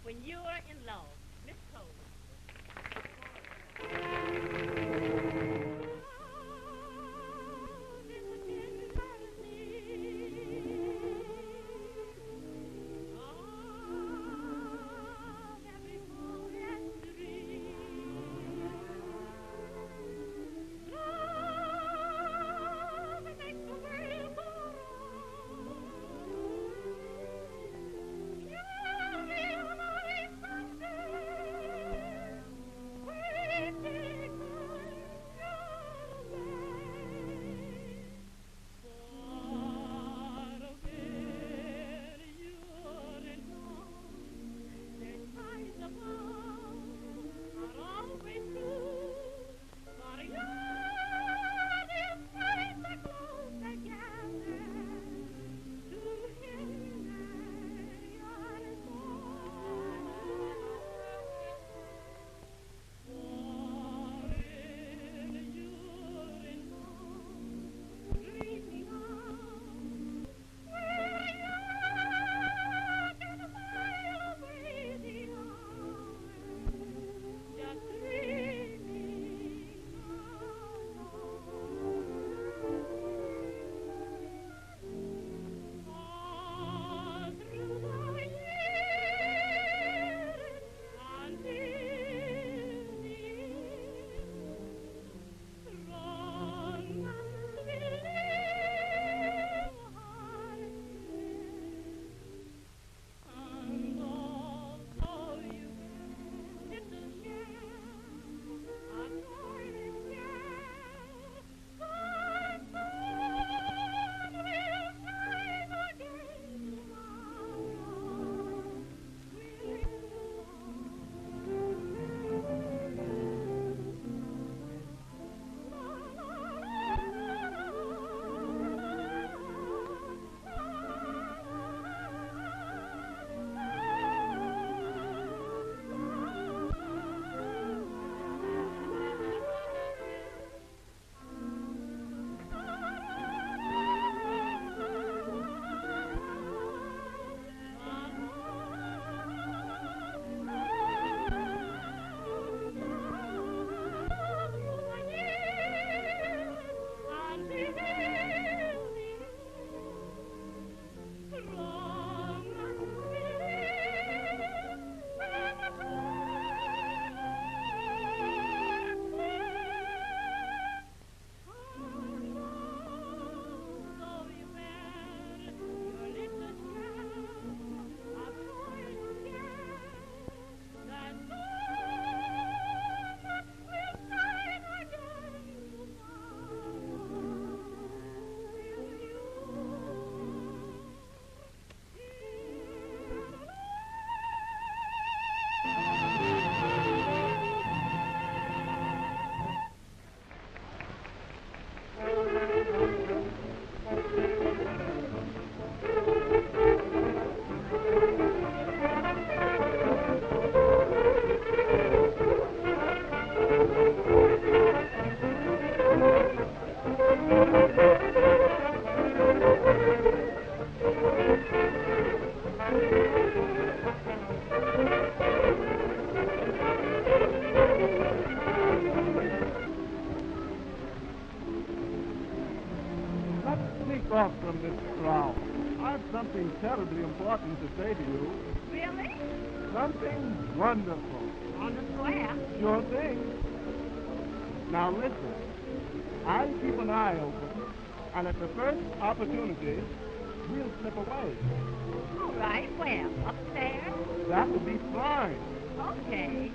when you're in love. Miss Cole. Off from this crowd. I've something terribly important to say to you. Really? Something wonderful. On the square? Sure thing. Now listen. I'll keep an eye open, and at the first opportunity, we'll slip away. All right. Where? Upstairs? That would be fine. Okay.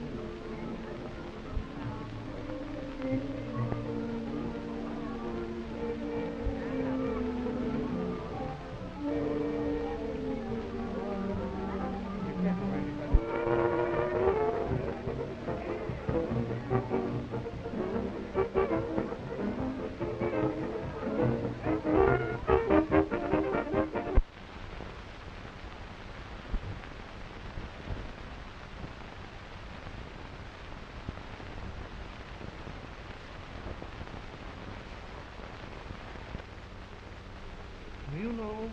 You know,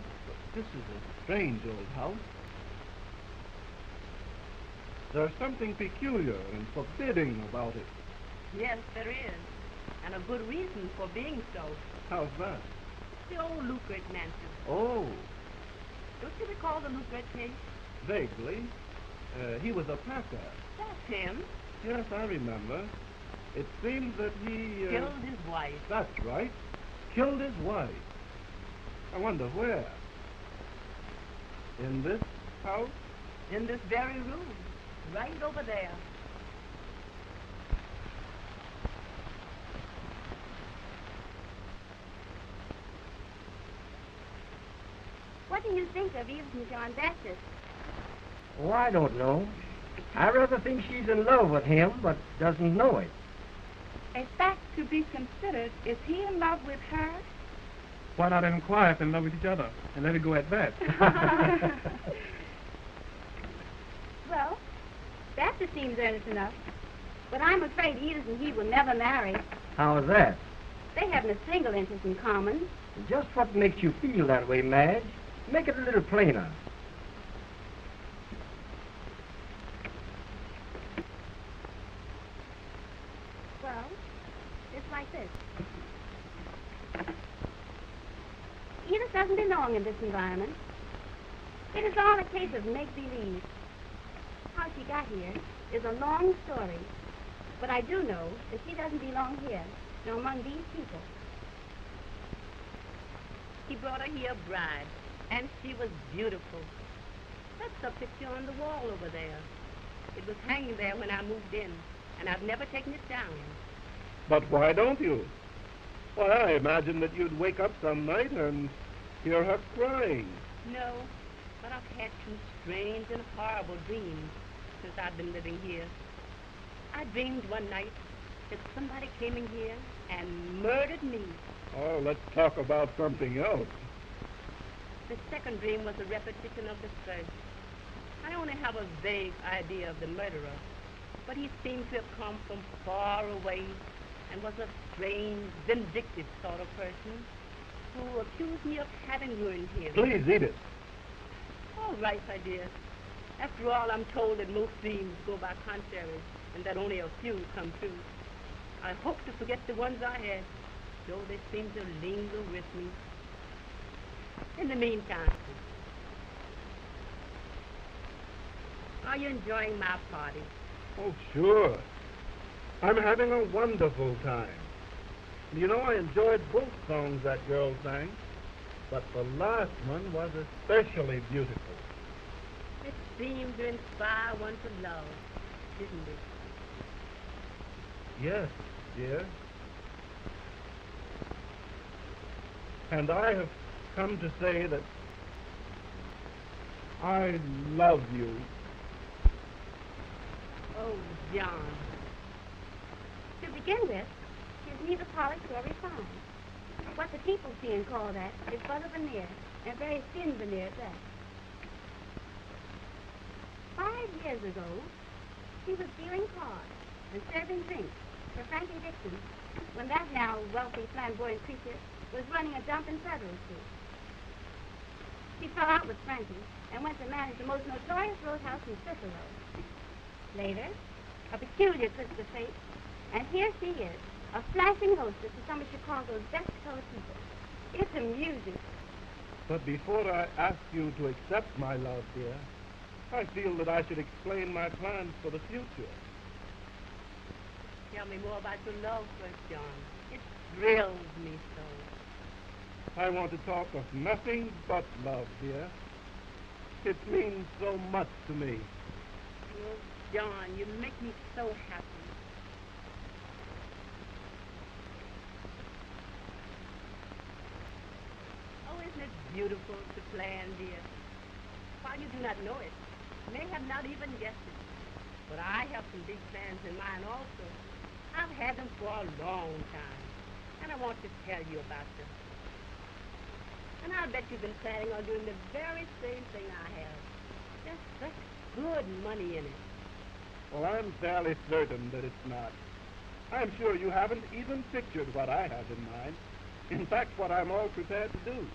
this is a strange old house. There's something peculiar and forbidding about it. Yes, there is. And a good reason for being so. How's that? The old Lucret mansion. Oh, Don't you recall the Lucret case? vaguely. He was a packer. That's him. Yes, I remember. It seems that he... Killed his wife. That's right. Killed his wife. I wonder where. In this house? In this very room. Right over there. What do you think of Eve's and John Baptist? Oh, I don't know. I rather think she's in love with him, but doesn't know it. A fact to be considered. Is he in love with her? Why not inquire if they're in love with each other and let it go at that? Well, Baptist seems earnest enough. But I'm afraid Edith and he will never marry. How's that? They haven't a single interest in common. Just what makes you feel that way, Madge? Make it a little plainer. Well, it's like this. Edith doesn't belong in this environment. It is all a case of make-believe. How she got here is a long story. But I do know that she doesn't belong here, nor among these people. He brought her here a bride, and she was beautiful. That's a picture on the wall over there. It was hanging there when I moved in, and I've never taken it down. But why don't you? Why, I imagined that you'd wake up some night and hear her crying. No, but I've had two strange and horrible dreams since I've been living here. I dreamed one night that somebody came in here and murdered me. Oh, let's talk about something else. The second dream was a repetition of the first. I only have a vague idea of the murderer, but he seemed to have come from far away and was a strange, vindictive sort of person who accused me of having ruined him. Please, Edith. All right, my dear. After all, I'm told that most dreams go by contrary and that only a few come true. I hope to forget the ones I had, though they seem to linger with me. In the meantime, are you enjoying my party? Oh, sure. I'm having a wonderful time. You know, I enjoyed both songs that girl sang, but the last one was especially beautiful. It seemed to inspire one to love, didn't it? Yes, dear. And I have come to say that I love you. Oh, John. To begin with, she's neither polished nor refined. What the people see and call that is but a veneer, and very thin veneer at that. 5 years ago, she was dealing cards and serving drinks for Frankie Dixon, when that now wealthy, flamboyant creature was running a dump in Federal Street. She fell out with Frankie and went to manage the most notorious roadhouse in Cicero. Later, a peculiar twist of fate, and here she is, a flashing hostess to some of Chicago's best colored people. It's amusing. But before I ask you to accept my love, dear, I feel that I should explain my plans for the future. Tell me more about your love first, John. It thrills me so. I want to talk of nothing but love, dear. It means so much to me. Oh, John, you make me so happy. Oh, isn't it beautiful to plan, dear? While you do not know it, may have not even guessed it, but I have some big plans in mind also. I've had them for a long time, and I want to tell you about them. And I'll bet you've been planning on doing the very same thing I have. There's such good money in it. Well, I'm fairly certain that it's not. I'm sure you haven't even pictured what I have in mind. In fact, what I'm all prepared to do.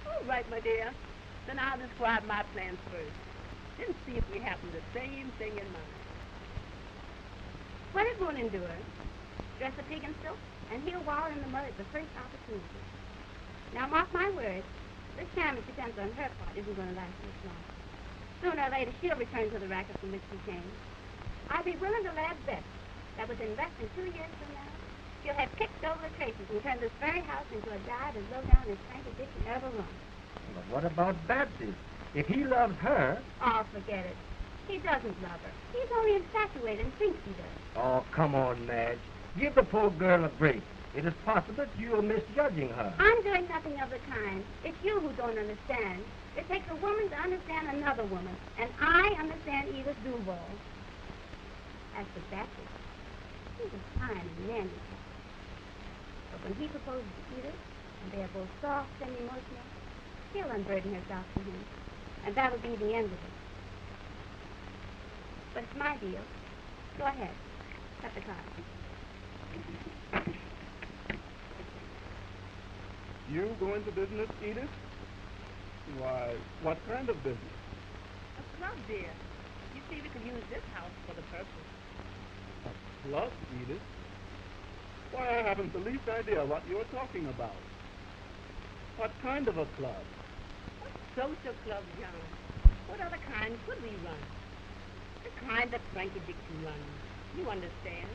All right, my dear. Then I'll describe my plans first. Then see if we have the same thing in mind. What is one endure? Dress a pig in silk and he'll wallow in the mud at the first opportunity. Now mark my words, this time it depends on her part isn't going to last much longer. Sooner or later she'll return to the racket from which she came. I'd be willing to lay a bet that within less than 2 years from now, she'll have kicked over the traces and turned this very house into a dive as low down as Frankie Dixon ever run. But what about Baptist? If he loves her... Oh, forget it. He doesn't love her. He's only infatuated and thinks he does. Oh, come on, Madge. Give the poor girl a break. It is possible that you're misjudging her. I'm doing nothing of the kind. It's you who don't understand. It takes a woman to understand another woman, and I understand Edith Duval. As for Baptist, he's a fine and manly cat. But when he proposes to Edith, and they are both soft and emotional, she'll unburden herself to him, and that'll be the end of it. But it's my deal. Go ahead. Cut the cards. You go into business, Edith? Why, what kind of business? A club, dear. You see, we could use this house for the purpose. A club, Edith? Why, I haven't the least idea what you're talking about. What kind of a club? What social club, John? What other kind could we run? The kind that Frankie Dixon runs. You understand?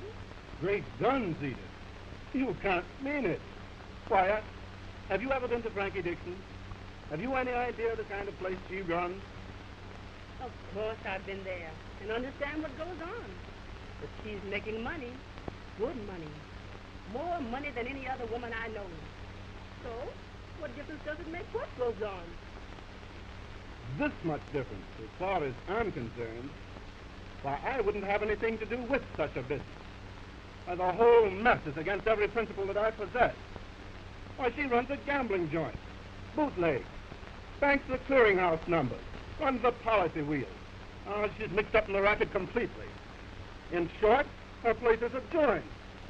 Great guns, Edith. You can't mean it. Why, have you ever been to Frankie Dixon? Have you any idea the kind of place she runs? Of course I've been there and understand what goes on. But she's making money, good money, more money than any other woman I know. So, what difference does it make what goes on? This much difference, as far as I'm concerned. Why, I wouldn't have anything to do with such a business. Why, the whole mess is against every principle that I possess. Why, she runs a gambling joint, bootlegs, banks the clearinghouse numbers, runs the policy wheel. Oh, she's mixed up in the racket completely. In short, her place is a joint,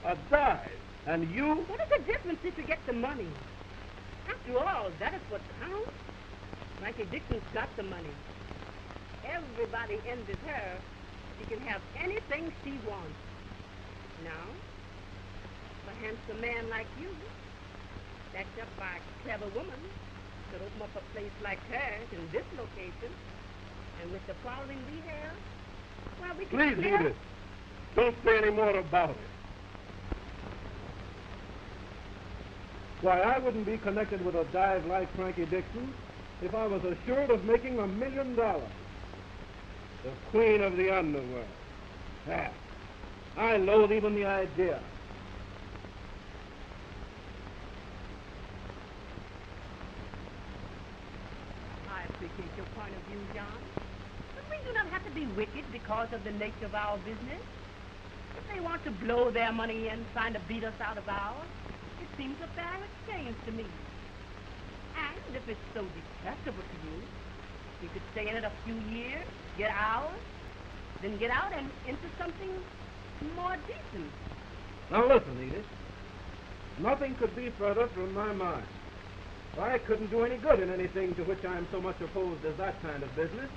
a dive, and you... What is the difference if you get the money? After all, that is what counts. Frankie Dixon's got the money. Everybody envies her. She can have anything she wants. Now, a handsome man like you, backed up by a clever woman, could open up a place like hers in this location, and with the following we have, well, we can... Please, Edith, don't say any more about it. Why, I wouldn't be connected with a dive like Frankie Dixon if I was assured of making $1 million. The queen of the underworld. Ah, I loathe even the idea. I appreciate your point of view, John. But we do not have to be wicked because of the nature of our business. If they want to blow their money in trying to beat us out of ours, it seems a fair exchange to me. And if it's so detestable to you, you could stay in it a few years, get out, then get out and into something more decent. Now listen, Edith. Nothing could be further from my mind. I couldn't do any good in anything to which I am so much opposed as that kind of business.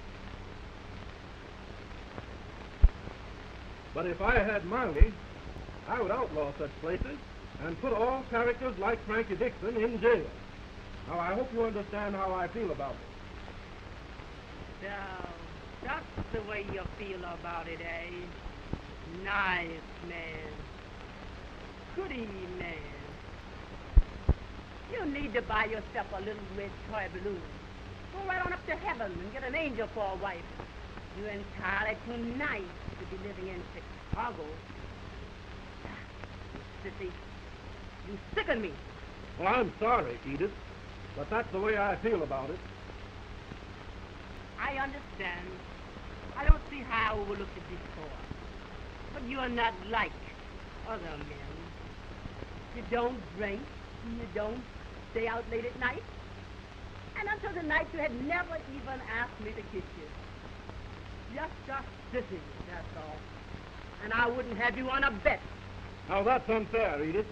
But if I had money, I would outlaw such places and put all characters like Frankie Dixon in jail. Now, I hope you understand how I feel about it. So, that's the way you feel about it, eh? Nice man. Goody man. You need to buy yourself a little red toy balloon. Go right on up to heaven and get an angel for a wife. You're entirely too nice to be living in Chicago. Sissy, you sicken me. Well, I'm sorry, Edith, but that's the way I feel about it. I understand. I don't see how I overlooked it before. But you are not like other men. You don't drink. You don't stay out late at night. And until tonight, you had never even asked me to kiss you. Just a sissy, that's all. And I wouldn't have you on a bet. Now, that's unfair, Edith.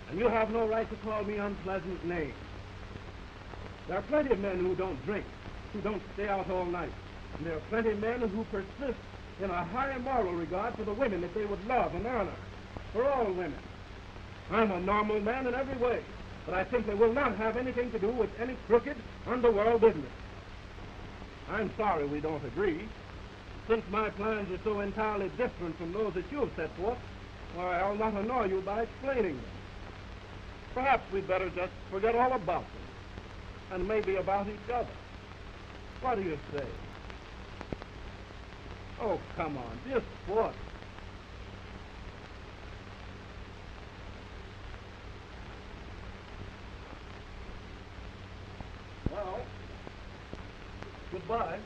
And you have no right to call me unpleasant names. There are plenty of men who don't drink, who don't stay out all night, And there are plenty of men who persist in a high moral regard for the women that they would love and honor, for all women. I'm a normal man in every way, but I simply will not have anything to do with any crooked underworld business. I'm sorry we don't agree. Since my plans are so entirely different from those that you've set forth, why, I'll not annoy you by explaining them. Perhaps we'd better just forget all about them, and maybe about each other. What do you say? Oh, come on, just what? Well, goodbye.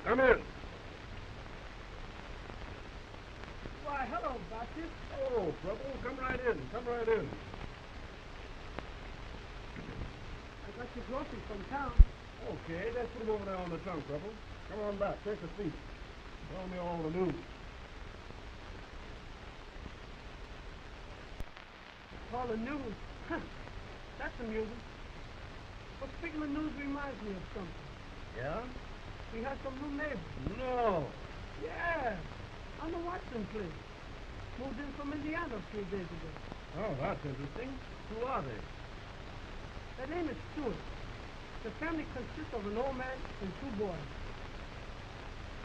Come in. Why, hello, Baptist. Oh, Trouble, come right in. Come right in. I got your groceries from town. Okay, let's put them over there on the trunk, Trouble. Come on back. Take a seat. Tell me all the news. All the news. Huh. That's amusing. But speaking of news reminds me of something. Yeah? We had some new neighbors. No. Yeah. On the Watson place. Moved in from Indiana a few days ago. Oh, that's interesting. Who are they? Their name is Stewart. The family consists of an old man and 2 boys.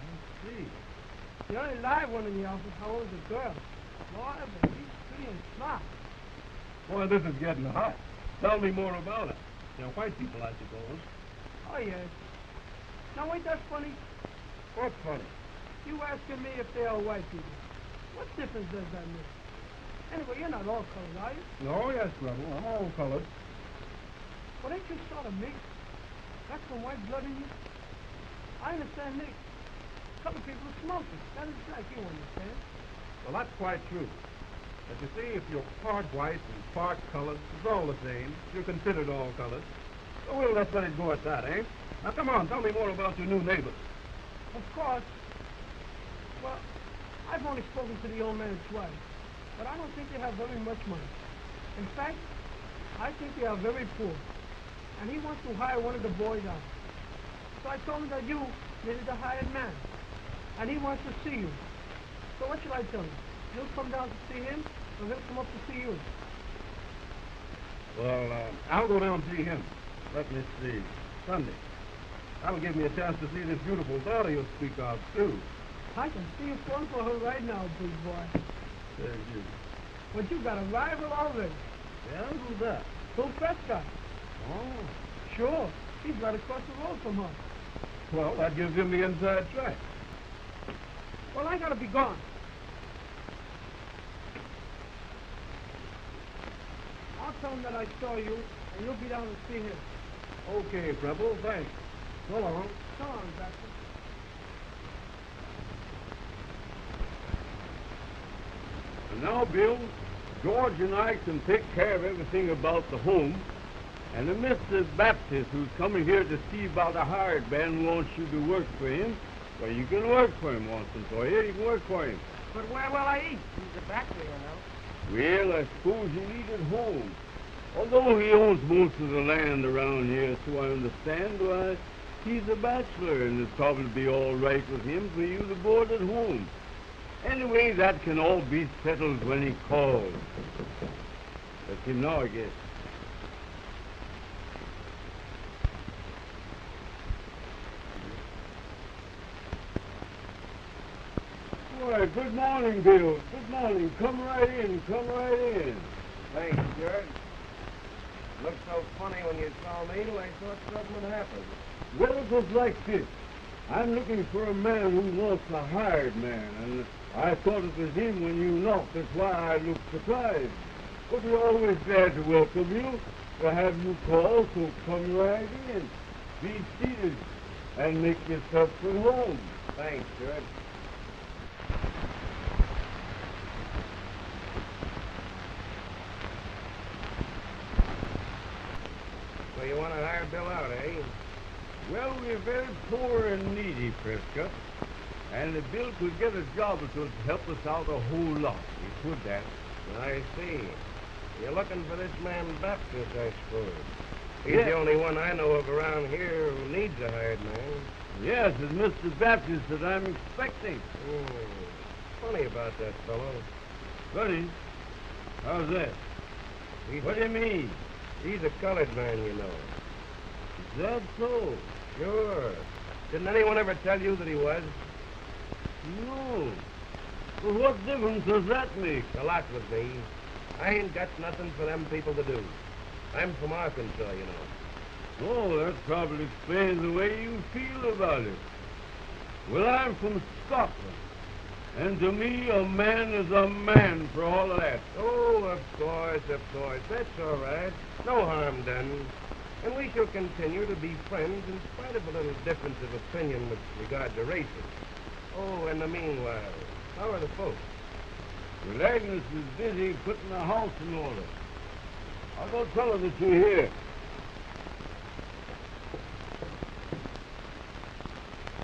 Let's see. The only live one in the office, however, is a girl. Boy, but he's pretty and smart. Boy, this is getting hot. Tell me more about it. They're white people, I suppose. Oh, yes. Now, ain't that funny? What's funny? You asking me if they are white people. What difference does that make? Anyway, you're not all colored, are you? Oh, yes, Trouble. I'm all colored. But ain't you sort of mixed? Got some white blood in you? I understand mixed. Colored people are smokers. That is like you understand. Well, that's quite true. But you see, if you're part white and part colored, it's all the same. You're considered all colored. So we'll let's let it go at that, eh? Now, come on, tell me more about your new neighbors. Of course. Well, I've only spoken to the old man twice, but I don't think they have very much money. In fact, I think they are very poor, and he wants to hire one of the boys out. So I told him that you needed a hired man, and he wants to see you. So what should I tell him? He'll come down to see him, or he'll come up to see you? Well, I'll go down and see him. Let me see. Sunday. That'll give me a chance to see this beautiful daughter you speak of, too. I can see you falling for her right now, big boy. There's you. But you got a rival already. Yeah, who's that? Bill Prescott. Oh. Sure. He's right across the road from her. Well, that gives him the inside track. Well, I gotta be gone. I'll tell him that I saw you, and you'll be down to see him. Okay, Preble, thanks. So long. So long, Doctor. And now, Bill, George and I can take care of everything about the home. And the Mr. Baptist who's coming here to see about a hired man who wants you to work for him, well, you can work for him once and for you. You can work for him. But where will I eat? He's a bachelor, you know. Well, I suppose you eat at home. Although he owns most of the land around here, so I understand, why, he's a bachelor, and it'd probably be all right with him for you to board at home. Anyway, that can all be settled when he calls. That's him now, I guess. Why, good morning, Bill. Good morning. Come right in. Come right in. Thanks, George. Looked so funny when you saw me, I thought something had happened. Well, it was like this. I'm looking for a man who wants a hired man, and I thought it was him when you knocked. That's why I looked surprised. But we're always glad to welcome you, to have you call, so come right in. Be seated and make yourself at home. Thanks, George. So you want to hire Bill out, eh? Well, we're very poor and needy, Prescott. And if Bill could get a job, it would help us out a whole lot. He could that. I see. You're looking for this man Baptist, I suppose. He's Yes. the only one I know of around here who needs a hired man. Yes, it's Mr. Baptist that I'm expecting. Funny about that fellow. Buddy, how's that? What do you mean? He's a colored man, you know. Is that so? Sure. Didn't anyone ever tell you that he was? No. Well, what difference does that make? A lot with me. I ain't got nothing for them people to do. I'm from Arkansas, you know. Oh, that probably explains the way you feel about it. Well, I'm from Scotland. And to me, a man is a man for all of that. Oh, of course, of course. That's all right. No harm done. And we shall continue to be friends in spite of a little difference of opinion with regard to races. Oh, in the meanwhile, how are the folks? Well, Agnes is busy putting the house in order. I'll go tell her that you're here.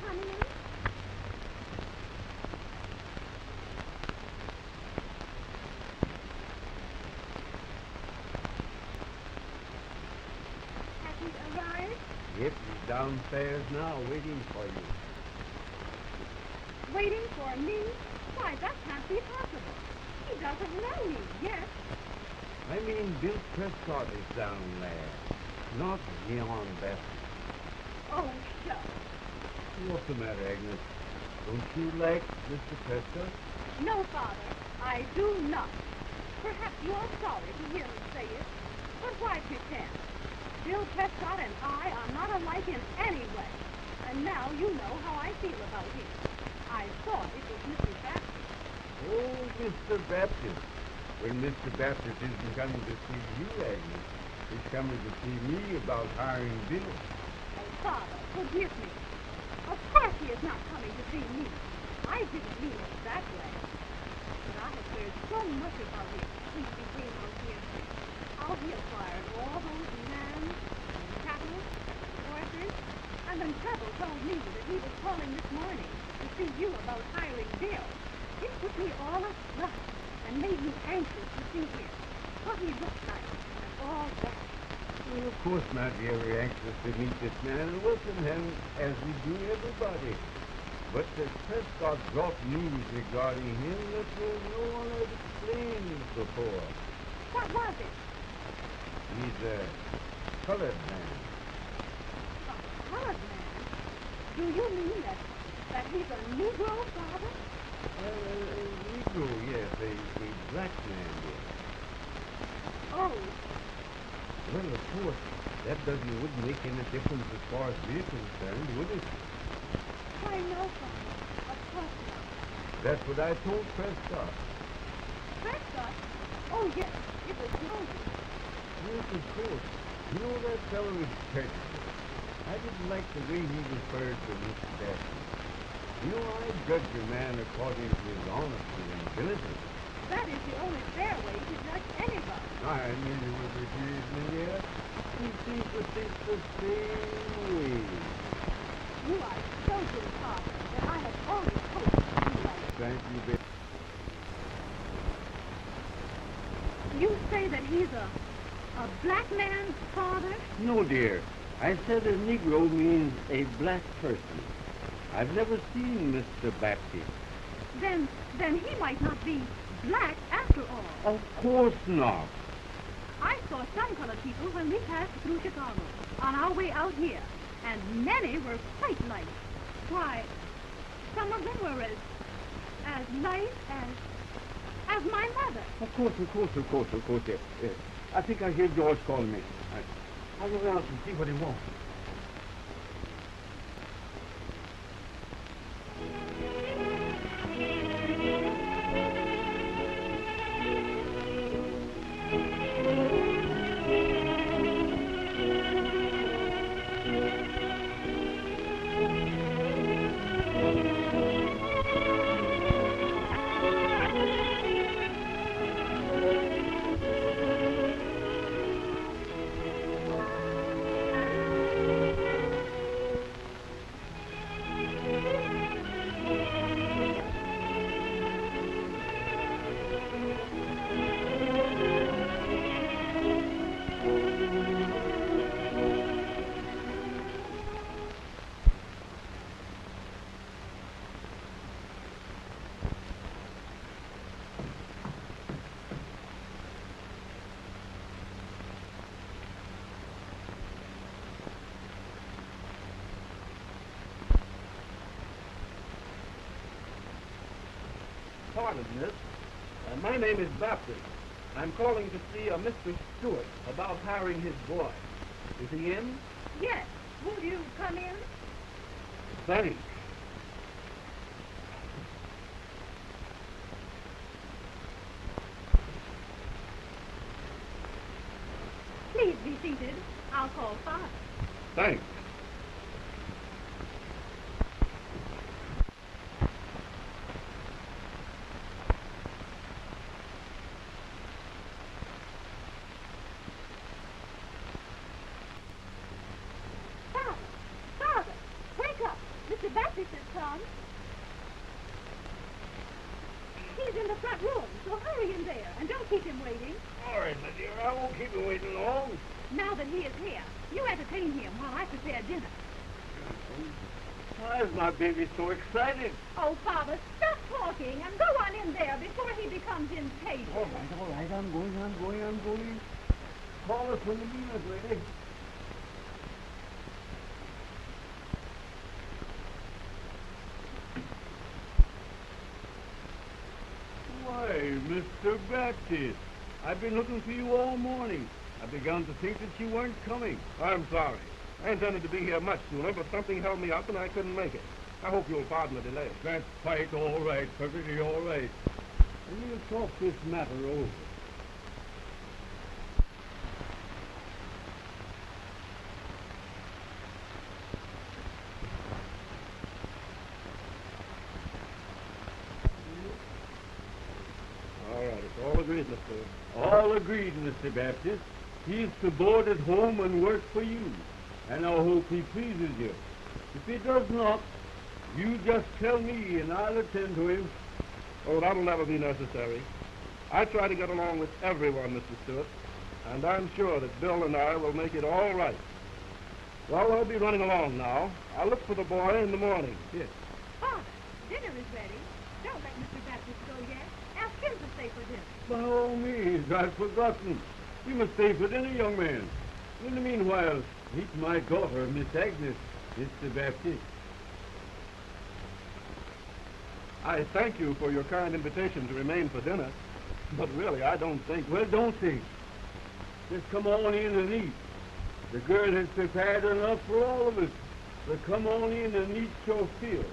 Coming in? Has he arrived? Yep, he's downstairs now, waiting for you. Waiting for me? Why, that can't be possible. He doesn't know me yet. I mean, Bill Prescott is down there, not Leon Baptist. Oh, shucks. What's the matter, Agnes? Don't you like Mr. Prescott? No, Father, I do not. Perhaps you're sorry to hear me say it, but why pretend? Bill Prescott and I are not alike in any way, and now you know how I feel about him. I thought it was Mr. Baptist. Oh, Mr. Baptist. When Mr. Baptist isn't coming to see you, Agnes, he's coming to see me about hiring Bill. Oh, Father, forgive me. Of course he is not coming to see me. I didn't mean it that way. But I have heard so much about him since we came out here. How he acquired all those lands and cattle, horses, and then Treble told me that he was calling this morning to see you about hiring Bill. It put me all aflutter and made me anxious to see him, what he looked like, and all that. Well, of course, my dear, we're anxious to meet this man and listen to him as we do everybody. But the Prescott brought news regarding him that no one had explained before. What was it? He's a colored man. A colored man? Do you mean that he's a Negro, Father? Negro, yes, a black man, yes. Oh, Well, of course, that wouldn't make any difference as far as we're concerned, would it? I know, Father. Of course not. That's what I told Prescott. Prescott? Oh, yes, it was Moses. Yes, of course. You know, that fellow is prejudiced. I didn't like the way he referred to Mr. Baptist. You know, I judge a man according to his honesty and ability. That is the only fair way to judge anybody. I knew you would refuse me yet. He seems to think the same way. You are so good, Father, that I have always hoped to be like you. Thank you, baby. You say that he's a black man, Father? No, dear. I said a Negro means a black person. I've never seen Mr. Baptist. Then he might not be black after all. Of course not. I saw some colored people when we passed through Chicago on our way out here, and many were quite light. Why, some of them were as light as my mother. Of course, yes. I think I hear George calling me. I'll go out and see what he wants. Pardon, miss. My name is Baptist. I'm calling to see a Mr. Stewart about hiring his boy. Is he in? Yes. Would you come in? Thanks. Please be seated. I'll call Father. Thanks. Father, wake up. Mr. Baptist has come. He's in the front room, so hurry in there, and don't keep him waiting. All right, my dear, I won't keep you waiting long. Now that he is here, you entertain him while I prepare dinner. Why is my baby so excited? Oh, Father, stop talking and go on in there before he becomes impatient. All right, I'm going. Call us when the meal is ready. Why, Mr. Baptist, I've been looking for you all morning. I began to think that you weren't coming. I'm sorry. I intended to be here much sooner, but something held me up and I couldn't make it. I hope you'll pardon the delay. That's quite all right, perfectly all right. And we'll talk this matter over. All right, it's all agreed, Mr. All agreed, Mr. Baptist. He's to board at home and work for you. And I hope he pleases you. If he does not, you just tell me and I'll attend to him. Oh, that'll never be necessary. I try to get along with everyone, Mr. Stewart, and I'm sure that Bill and I will make it all right. Well, I'll be running along now. I'll look for the boy in the morning. Yes. Father, dinner is ready. Don't let Mr. Baptist go yet. Ask him to stay for dinner. By all means, I've forgotten. You must stay for dinner, young man. In the meanwhile, meet my daughter, Miss Agnes, Mr. Baptist. I thank you for your kind invitation to remain for dinner, but really, I don't think... Well, don't think. Just come on in and eat. The girl has prepared enough for all of us. So come on in and eat your fill.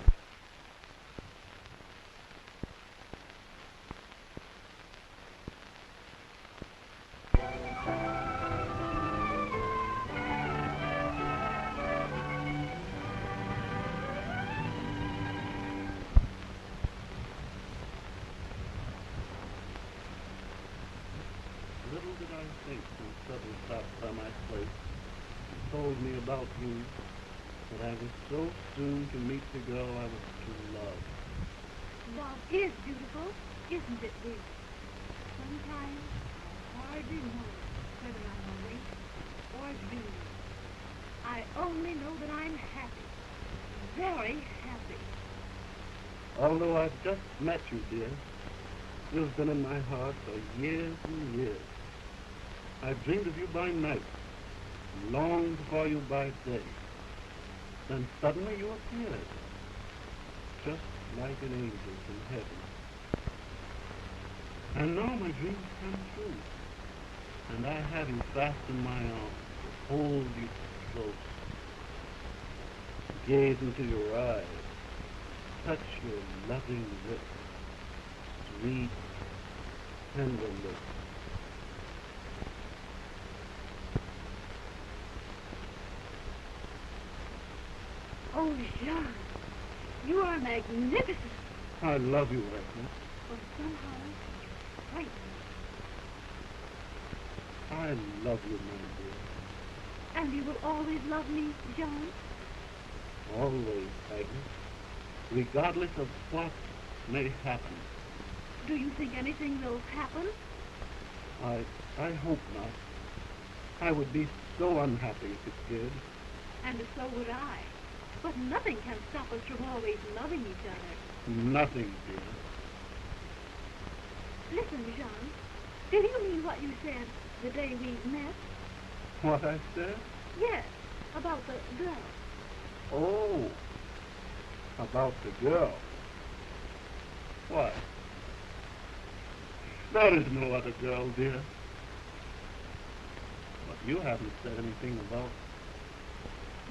Little did I think when trouble stopped by my place and told me about you that I was so soon to meet the girl I was to love. Love is beautiful, isn't it, dear? Sometimes I hardly know whether I'm awake or dreaming. I only know that I'm happy, very happy. Although I've just met you, dear, you've been in my heart for years and years. I've dreamed of you by night, and longed for you by day. Then suddenly you appeared, just like an angel from heaven. And now my dreams come true, and I have you fast in my arms, to hold you close, gaze into your eyes, touch your loving lips, sweet, tender lips. Oh, Jean, you are magnificent. I love you, Agnes. But somehow, frightening. I love you, my dear. And you will always love me, Jean? Always, Agnes. Regardless of what may happen. Do you think anything will happen? I hope not. I would be so unhappy if it did. And so would I. But nothing can stop us from always loving each other. Nothing, dear. Listen, Jean. Did you mean what you said the day we met? What I said? Yes, about the girl. Oh, about the girl. What? There is no other girl, dear. But you haven't said anything about...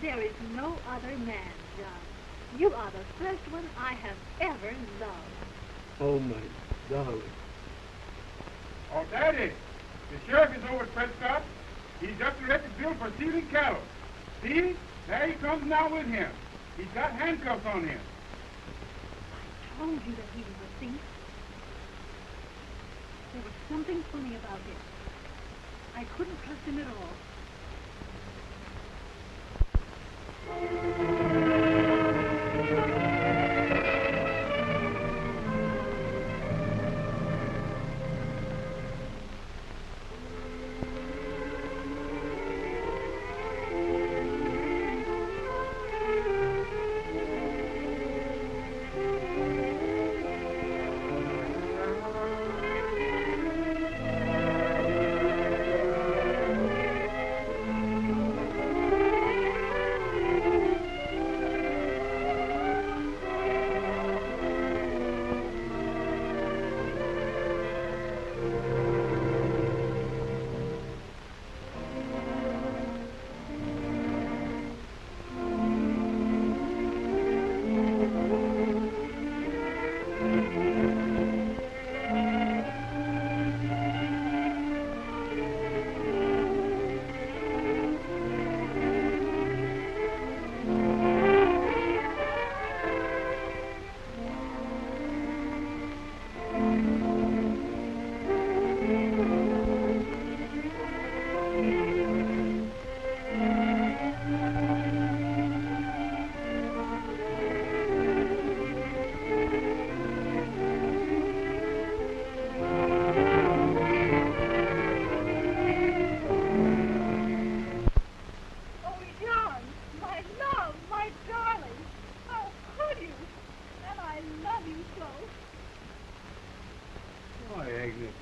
There is no other man, John. You are the first one I have ever loved. Oh, my darling. Oh, Daddy, the sheriff is over at Prescott. He's just arrested Bill for stealing cattle. See? There he comes now with him. He's got handcuffs on him. I told you that he was a thief. There was something funny about him. I couldn't trust him at all.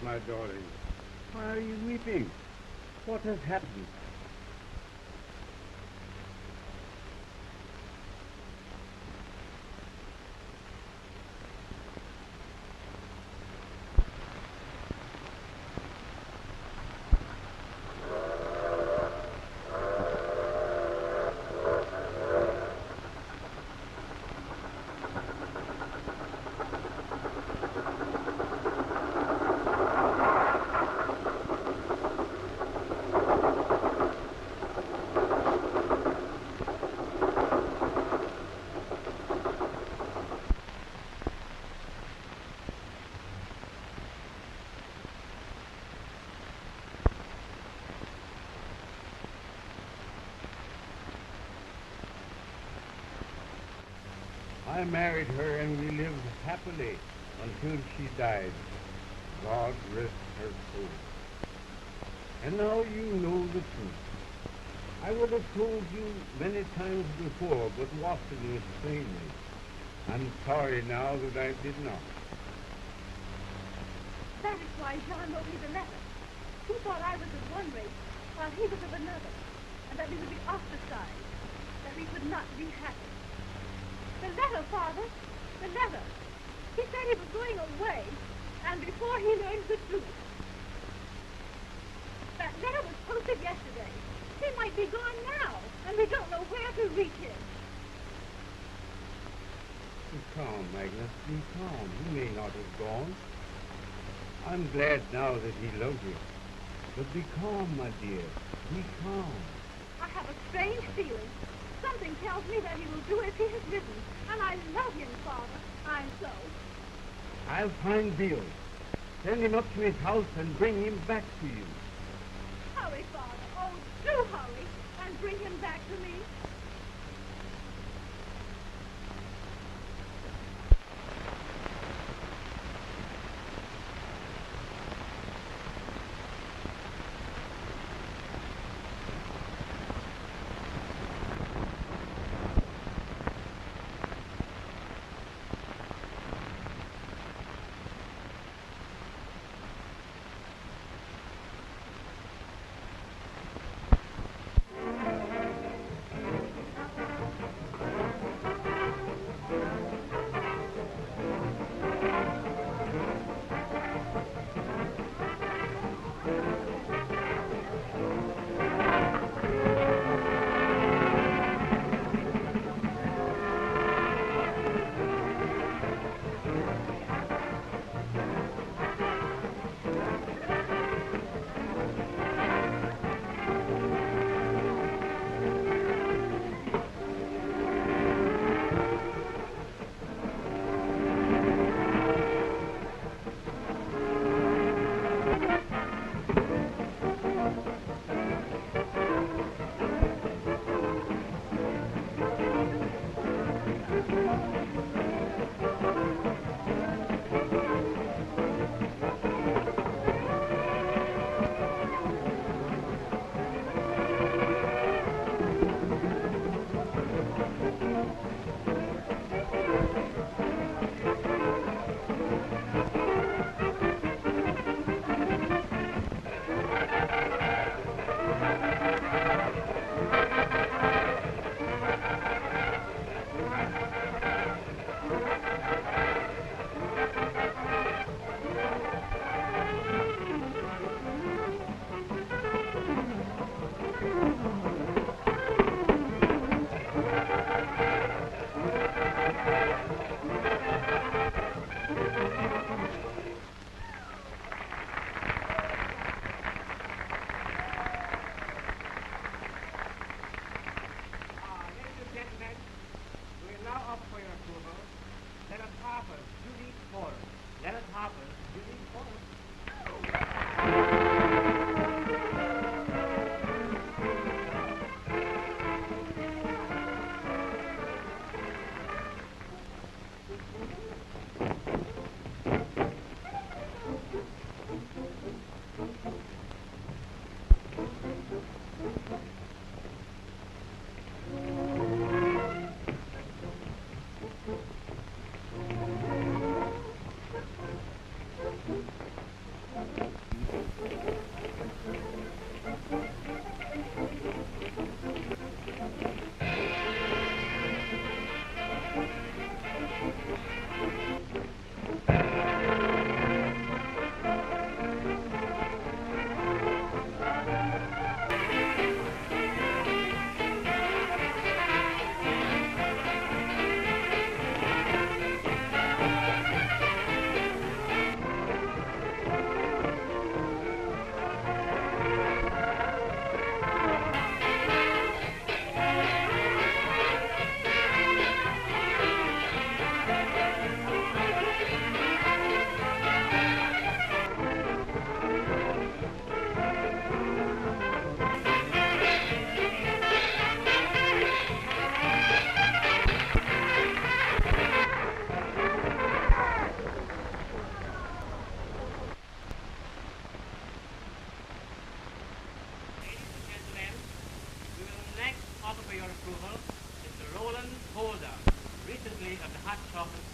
My darling, why are you weeping? What has happened? I married her and we lived happily until she died. God rest her soul. And now you know the truth. I would have told you many times before, but Watson restrained me. I'm sorry now that I did not. That is why John wrote me the letter. He thought I was of one race, while he was of another, and that we would be ostracized, that we could not be happy. The letter, Father, the letter. He said he was going away, and before he learned the truth. That letter was posted yesterday. He might be gone now, and we don't know where to reach him. Be calm, Agnes, be calm. He may not have gone. I'm glad now that he loves you. But be calm, my dear. Be calm. I have a strange feeling. Something tells me that he will do as he has written, and I love him, Father. I'm so. I'll find Bill. Send him up to his house and bring him back to you. Hurry, Father. Oh, do hurry, and bring him back to me.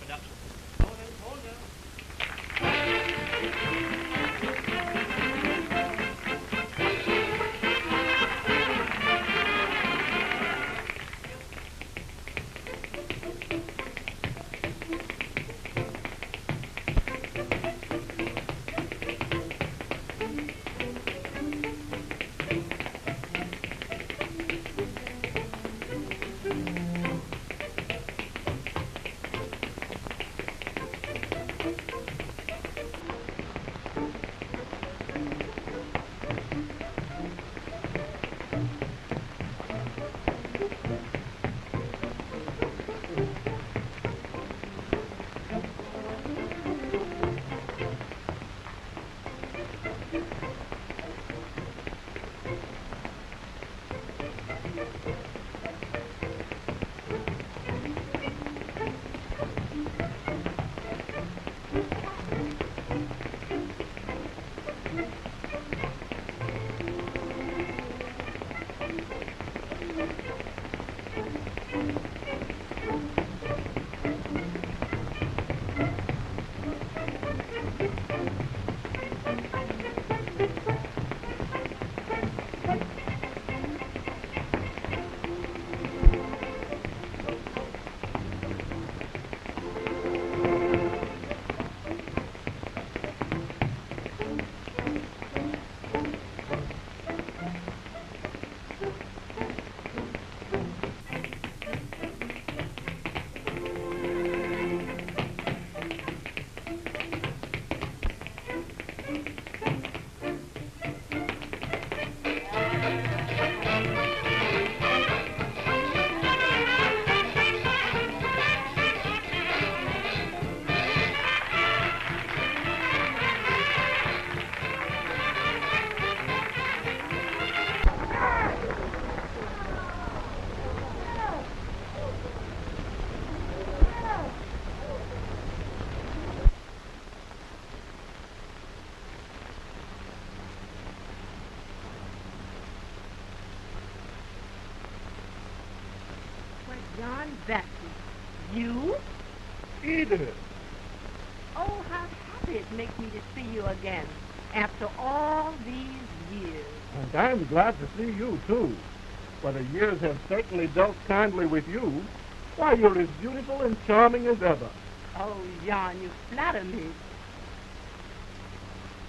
Production. Roland Holder. John Baptist, you? Edith. Oh, how happy it makes me to see you again after all these years. And I'm glad to see you, too. For the years have certainly dealt kindly with you. Why, you're as beautiful and charming as ever. Oh, John, you flatter me.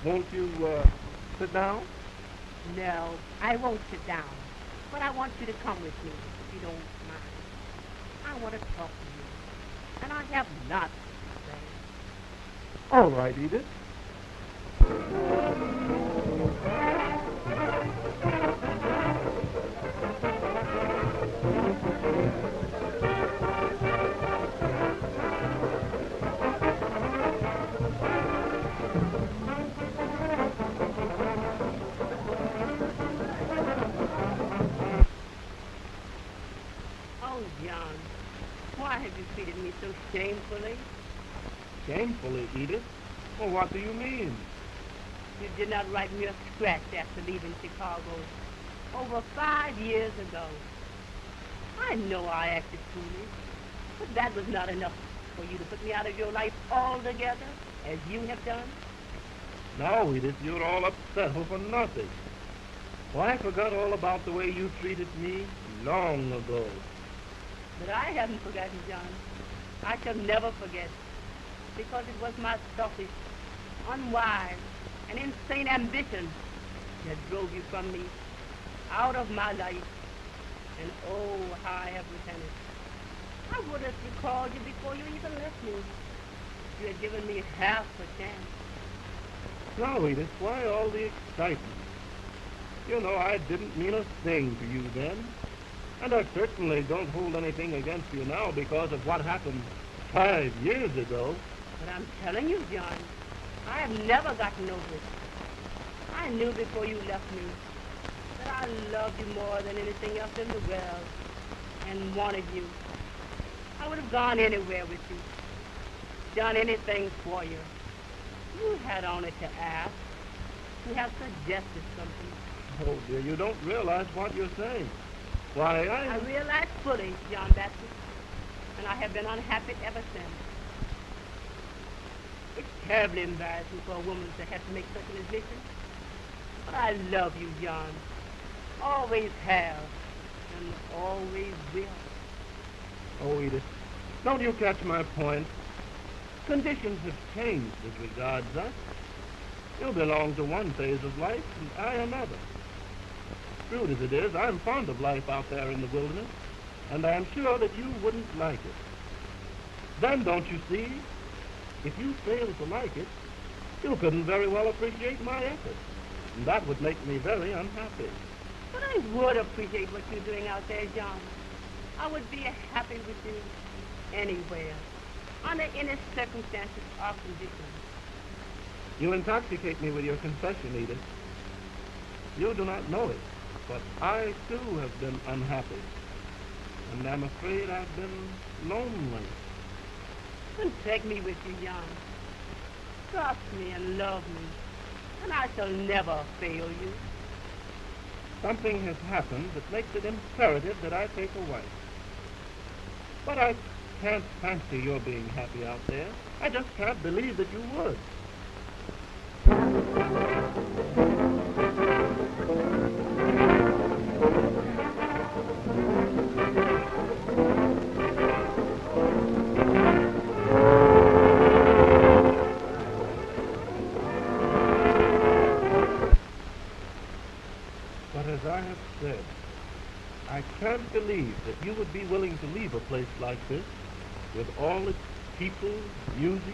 Won't you, sit down? No, I won't sit down. But I want you to come with me, if you don't mind. I want to talk to you. And I have lots to say. All right, Edith. Why have you treated me so shamefully? Shamefully, Edith? Well, what do you mean? You did not write me a scratch after leaving Chicago over 5 years ago. I know I acted foolish, but that was not enough for you to put me out of your life altogether, as you have done. No, Edith, you're all upset over nothing. Well, I forgot all about the way you treated me long ago. But I haven't forgotten, John. I shall never forget, because it was my selfish, unwise, and insane ambition that drove you from me, out of my life. And oh, how I have repented. I would have recalled you before you even left me. You had given me half a chance. Now, Edith, why all the excitement? You know, I didn't mean a thing to you then. And I certainly don't hold anything against you now because of what happened 5 years ago. But I'm telling you, John, I have never gotten over it. I knew before you left me that I loved you more than anything else in the world and wanted you. I would have gone anywhere with you, done anything for you. You had only to ask. You have suggested something. Oh, dear, you don't realize what you're saying. Why, I realize fully, John Baptist, and I have been unhappy ever since. terribly embarrassing for a woman to have to make such an admission. But I love you, John. Always have, and always will. Oh, Edith, don't you catch my point? Conditions have changed as regards us. You belong to one phase of life, and I another. Crude as it is, I'm fond of life out there in the wilderness, and I'm sure that you wouldn't like it. Then, don't you see, if you fail to like it, you couldn't very well appreciate my effort, and that would make me very unhappy. But I would appreciate what you're doing out there, John. I would be happy with you anywhere, under any circumstances or conditions. You intoxicate me with your confession, Edith. You do not know it, but I, too, have been unhappy, and I'm afraid I've been lonely. Then take me with you, John. Trust me and love me, and I shall never fail you. Something has happened that makes it imperative that I take a wife. But I can't fancy your being happy out there. I just can't believe that you would. But as I have said, I can't believe that you would be willing to leave a place like this, with all its people, music,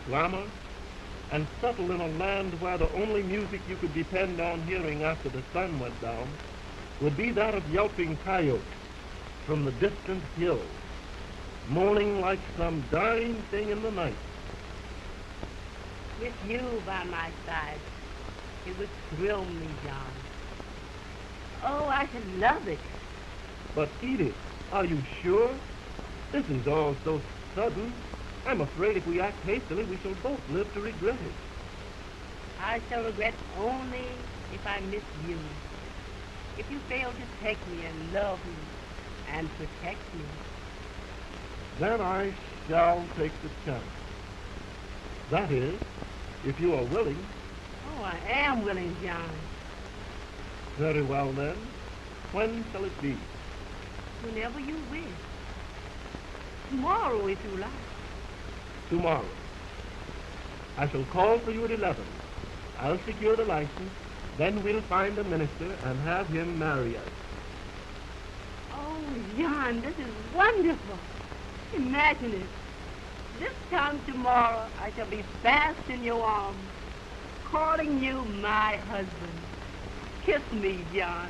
glamour, and settle in a land where the only music you could depend on hearing after the sun went down would be that of yelping coyotes from the distant hills, moaning like some dying thing in the night. With you by my side, it would thrill me, John. Oh, I should love it. But Edith, are you sure? This is all so sudden. I'm afraid if we act hastily, we shall both live to regret it. I shall regret only if I miss you. If you fail to take me and love me and protect me. Then I shall take the chance. That is, if you are willing. Oh, I am willing, John. Very well, then. When shall it be? Whenever you wish. Tomorrow, if you like. Tomorrow. I shall call for you at 11. I'll secure the license. Then we'll find a minister and have him marry us. Oh, John, this is wonderful. Imagine it. This time tomorrow, I shall be fast in your arms, calling you my husband. Kiss me, John.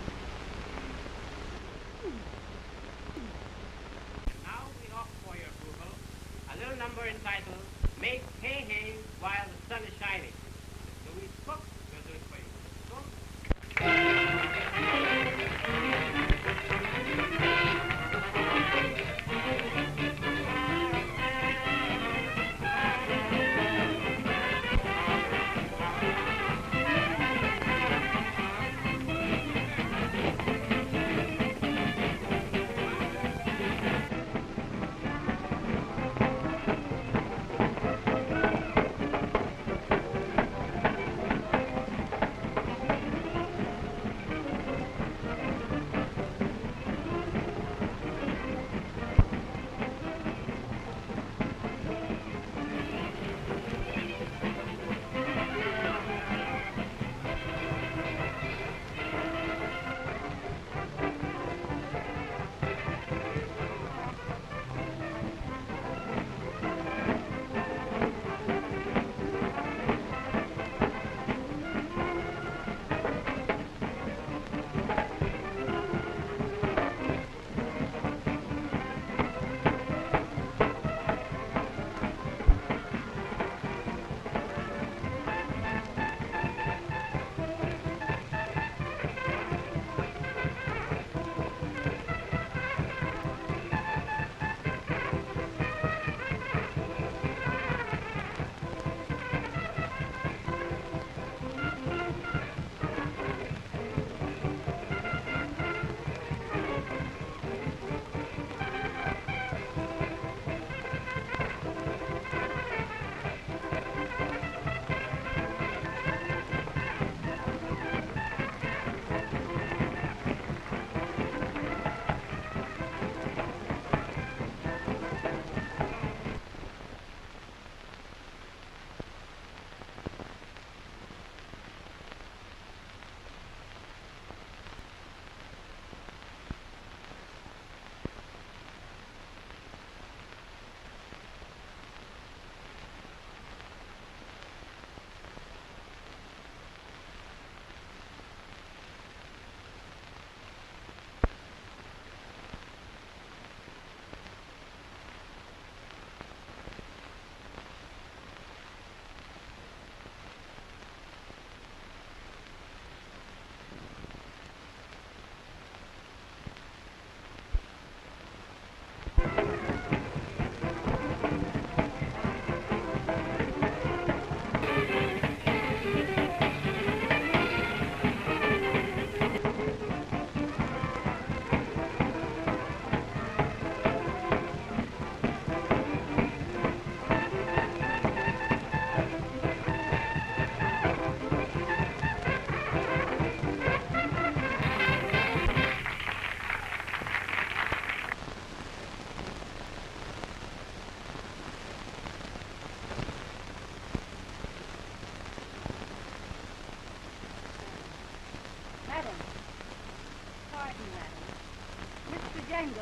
Now we offer for your approval a little number entitled Make Hay Hay While the Sun is Shining. Louise Cook will do it for you. Cook.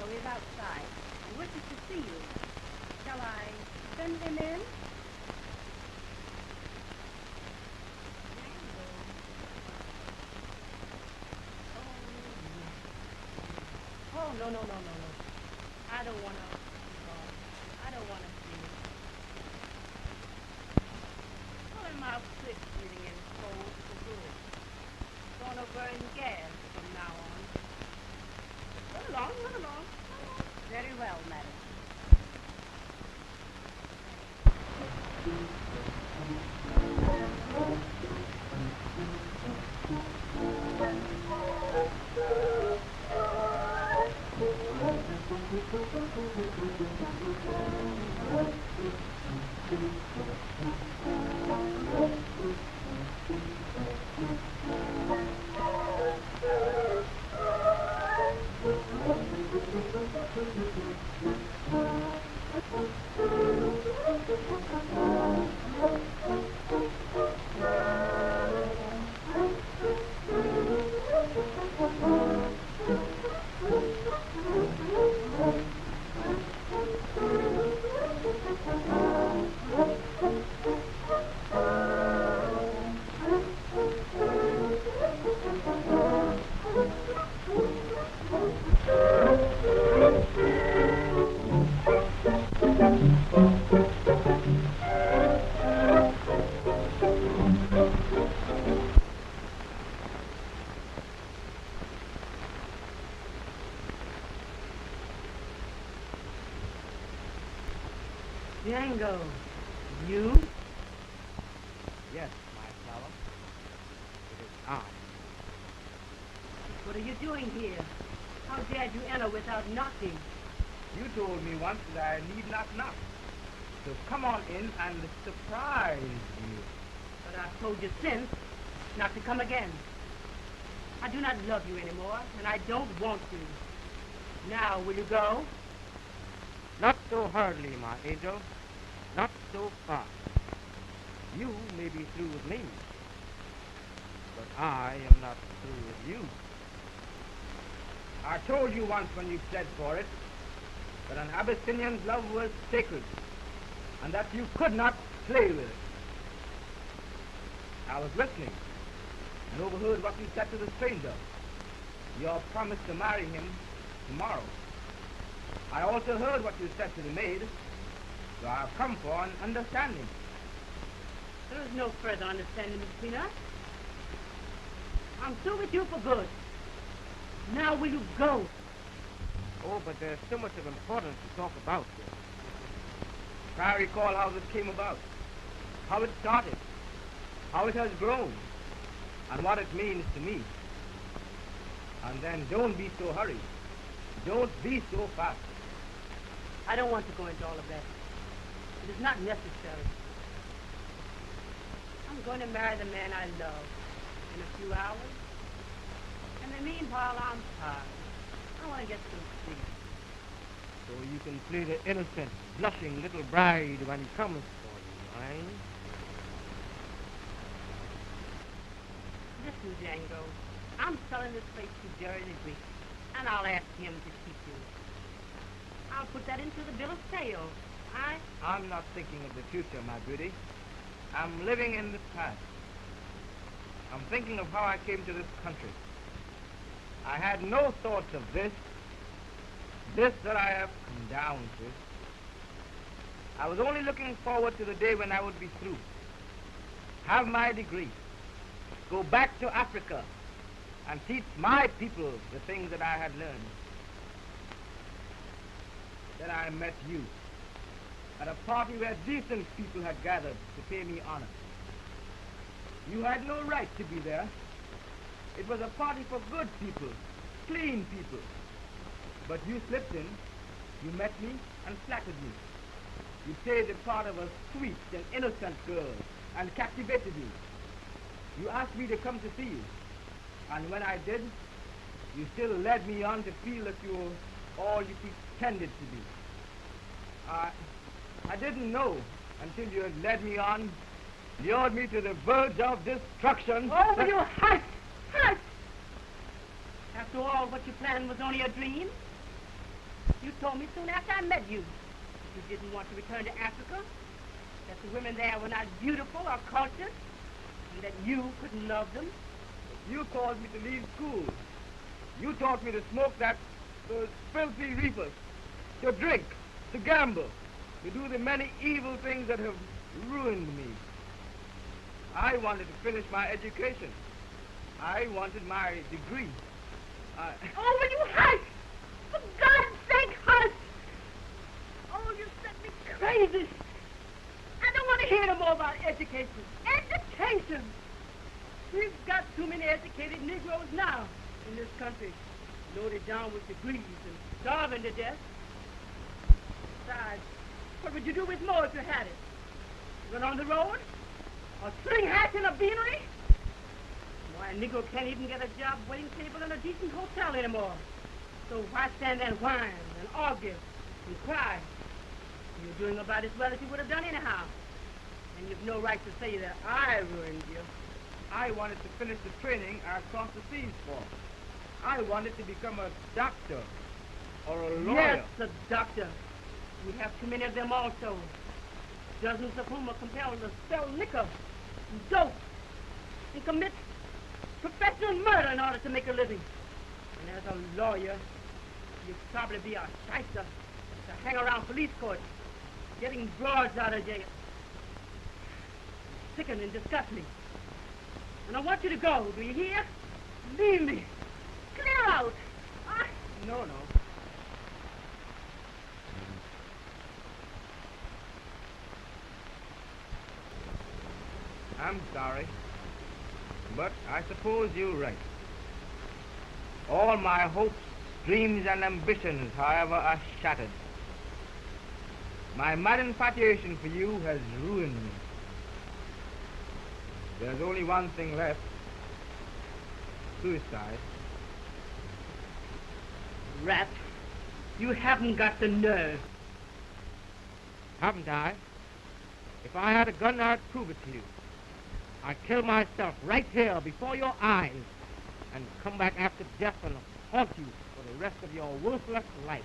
fellow is outside and wishes to see you. Shall I send him in? Oh, no. I don't want to. I don't want to see him. Pull him out quick, breathing in cold for good. Gonna burn gas from now on. Run along. Very well, madam. Django, you? Yes, my fellow. It is I. What are you doing here? How dared you enter without knocking? You told me once that I need not knock. So come on in and surprise you. But I've told you since not to come again. I do not love you anymore, and I don't want to. Now, will you go? Not so hurriedly, my angel. Not so fast. You may be through with me, but I am not through with you. I told you once when you pled for it that an Abyssinian's love was sacred and that you could not play with it. I was listening and overheard what you said to the stranger, your promise to marry him tomorrow. I also heard what you said to the maid, so I have come for an understanding. There is no further understanding between us. I'm through with you for good. Now will you go? Oh, but there's so much of importance to talk about here. Try to recall how this came about, how it started, how it has grown, and what it means to me. And then don't be so hurried. Don't be so fast. I don't want to go into all of that. It is not necessary. I'm going to marry the man I love in a few hours. In the meanwhile, I'm tired. I want to get some sleep. So you can play the innocent, blushing little bride when he comes for you, right? Listen, Django. I'm selling this place to Jerry the Greek, and I'll ask him to keep you. I'll put that into the bill of sale. I'm not thinking of the future, my beauty. I'm living in the past. I'm thinking of how I came to this country. I had no thoughts of this that I have come down to. I was only looking forward to the day when I would be through, have my degree, go back to Africa, and teach my people the things that I had learned. Then I met you at a party where decent people had gathered to pay me honor. You had no right to be there. It was a party for good people, clean people. But you slipped in, you met me and flattered me. You played the part of a sweet and innocent girl and captivated me. You asked me to come to see you. And when I did, you still led me on to feel that you were all you pretended to be. I didn't know until you had led me on, lured me to the verge of destruction. Oh, will you hush? Hush! After all, what you planned was only a dream. You told me soon after I met you that you didn't want to return to Africa, that the women there were not beautiful or cultured, and that you couldn't love them. You told me to leave school. You taught me to smoke those filthy reefers, to drink, to gamble, to do the many evil things that have ruined me. I wanted to finish my education. I wanted my degree. Oh, will you hush? For God's sake, hush! Oh, you set me crazy. I don't want to hear no more about education. Education! We've got too many educated Negroes now in this country, loaded down with degrees and starving to death. Besides, what would you do with more if you had it? Run on the road? Or sling hats in a beanery? Why, a Negro can't even get a job waiting table in a decent hotel anymore. So why stand there and whine and argue and cry? You're doing about as well as you would have done anyhow. And you've no right to say that I ruined you. I wanted to finish the training I crossed the seas for. I wanted to become a doctor or a lawyer. Yes, a doctor. We have too many of them also. Dozens of whom are compelled to sell liquor and dope and commit professional murder in order to make a living. And as a lawyer, you'd probably be a shyster to hang around police courts, getting broads out of jail. Sicken and disgust me. And I want you to go, do you hear? Leave me. Clear out. No. I'm sorry, but I suppose you're right. All my hopes, dreams, and ambitions, however, are shattered. My mad infatuation for you has ruined me. There's only one thing left. Suicide. Rat, you haven't got the nerve. Haven't I? If I had a gun, I'd prove it to you. I'd kill myself right here before your eyes and come back after death and haunt you for the rest of your worthless life.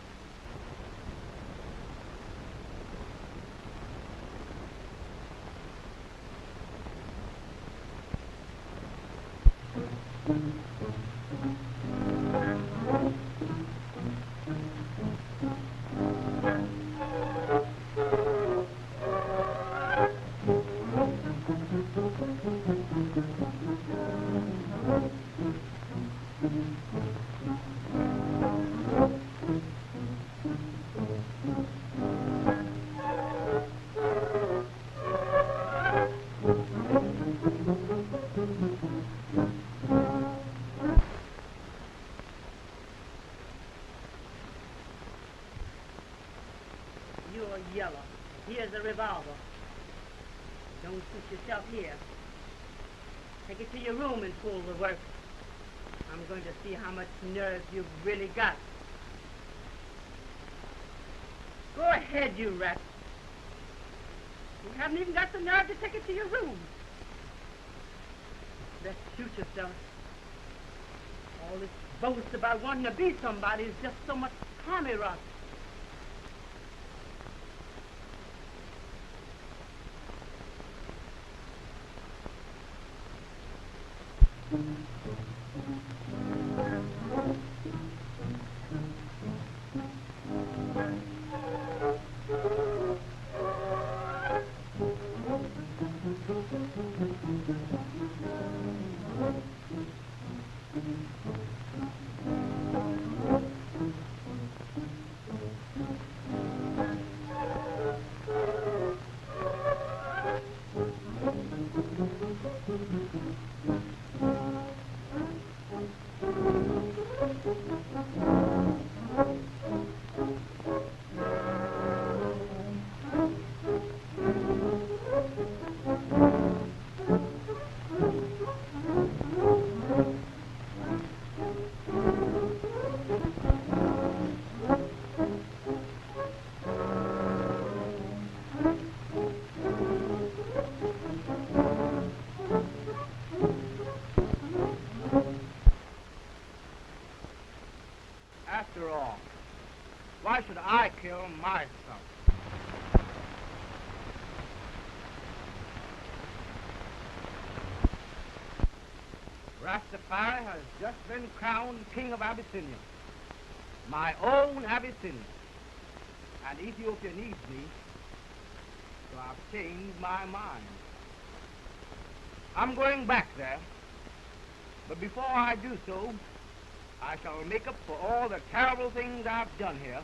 Yellow. Here's the revolver. Don't shoot yourself here. Take it to your room and pull the work. I'm going to see how much nerve you've really got. Go ahead, you rat. You haven't even got the nerve to take it to your room. Let's shoot yourself. All this boast about wanting to be somebody is just so much tommy rot. for myself. Rastafari has just been crowned King of Abyssinia, my own Abyssinia, and Ethiopia needs me, so I've changed my mind. I'm going back there, but before I do so, I shall make up for all the terrible things I've done here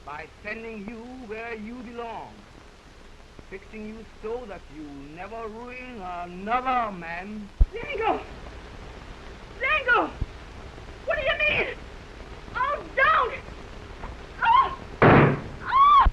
by sending you where you belong, fixing you so that you never ruin another man. Django! Django! What do you mean? Oh, don't! Oh! Oh!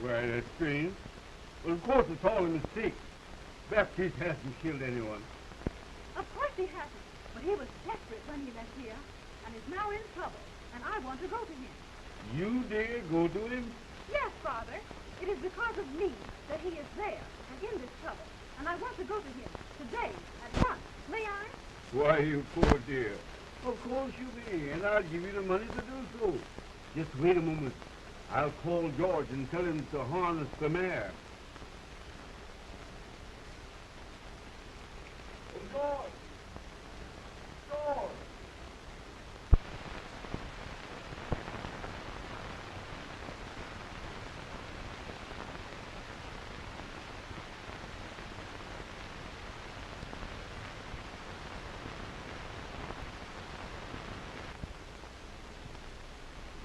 Why, that's strange. Well, of course, it's all a mistake. Baptiste hasn't killed anyone. Of course he hasn't. But he was desperate when he left here, and is now in trouble, and I want to go to him. You dare go to him? Yes, Father. It is because of me that he is there and in this trouble, and I want to go to him today, at once. May I? Why, you poor dear. Of course you may, and I'll give you the money to do so. Just wait a moment. I'll call George and tell him to harness the mare. George! George!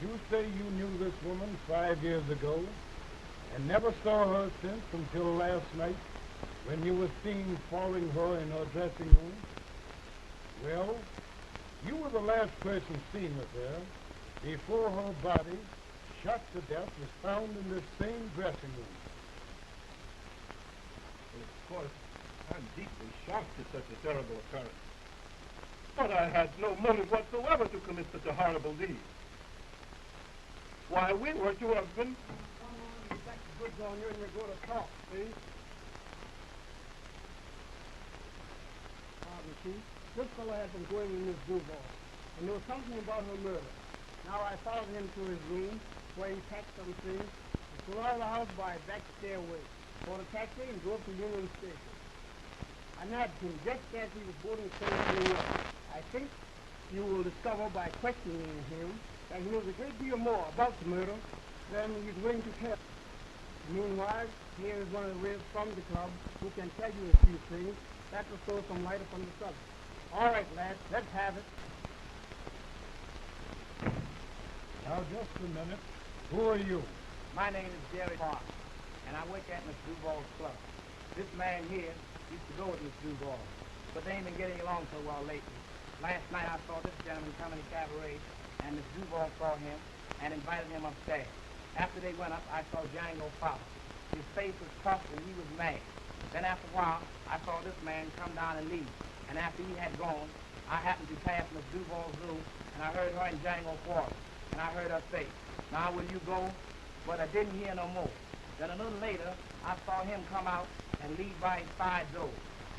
You say you knew this woman 5 years ago and never saw her since until last night when you were seen following her in her dressing room? Well, you were the last person seen with her before her body, shot to death, was found in this same dressing room. Well, of course, I'm deeply shocked at such a terrible occurrence. But I had no motive whatsoever to commit such a horrible deed. Why, we were two husbands. Come on, back the goods on you and you go to talk, please. Pardon, Chief. This fellow had been going in this Duval, and there was something about her murder. Now I followed him to his room, where he packed some things, and flew out of the house by a back stairway, bought a taxi, and drove to Union Station. I nabbed him just as he was boarding the train to New York. I think you will discover by questioning him that he knows a great deal more about the murder than he's willing to tell. Meanwhile, here is one of the ribs from the club who can tell you a few things that will throw some light upon the subject. All right, lads, let's have it. Now, just a minute. Who are you? My name is Jerry Harper, and I work at Miss Duval's club. This man here used to go with Miss Duval, but they ain't been getting along so well lately. Last night I saw this gentleman come in the cabaret, and Miss Duval saw him and invited him upstairs. After they went up, I saw Django follow. His face was puffed and he was mad. Then after a while, I saw this man come down and leave. And after he had gone, I happened to pass Miss Duval's room, and I heard her and Django quarrel. And I heard her say, "Now will you go?" But I didn't hear no more. Then a little later, I saw him come out and leave by his side door.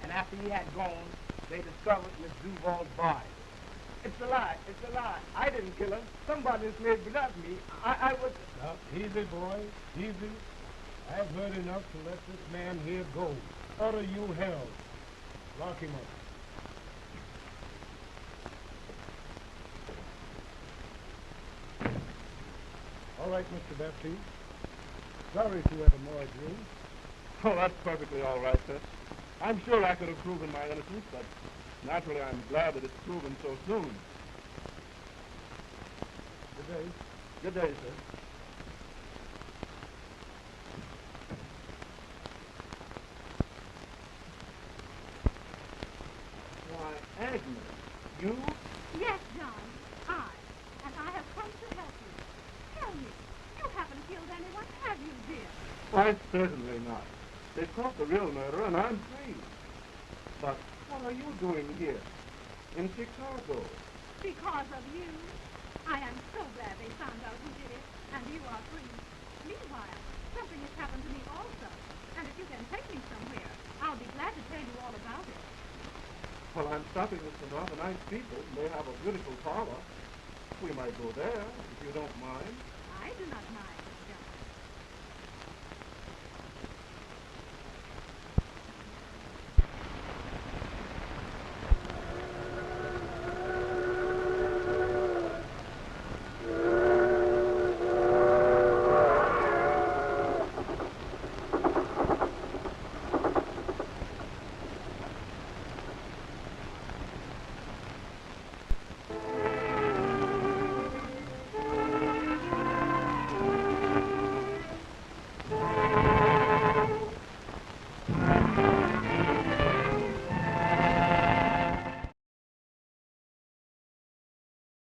And after he had gone, they discovered Miss Duval's body. It's a lie. It's a lie. I didn't kill her. Somebody's made it up me. I was... Now, easy, boy. Easy. I've heard enough to let this man here go. Order you held. Lock him up. All right, Mr. Baptiste. Sorry to have annoyed you. Oh, that's perfectly all right, sir. I'm sure I could have proven my innocence, but naturally I'm glad that it's proven so soon. Good day. Good day, sir. Why, Agnes, you? Yes, John, I. And I have come to help you. Tell me, you haven't killed anyone, have you, dear? Why, certainly not. They've caught the real murderer, and I'm free. But what are you doing here? In Chicago? Because of you. I am so glad they found out who did it, and you are free. Meanwhile, something has happened to me also. And if you can take me somewhere, I'll be glad to tell you all about it. Well, I'm stopping with some rather nice people. They have a beautiful parlor. We might go there, if you don't mind. I do not mind.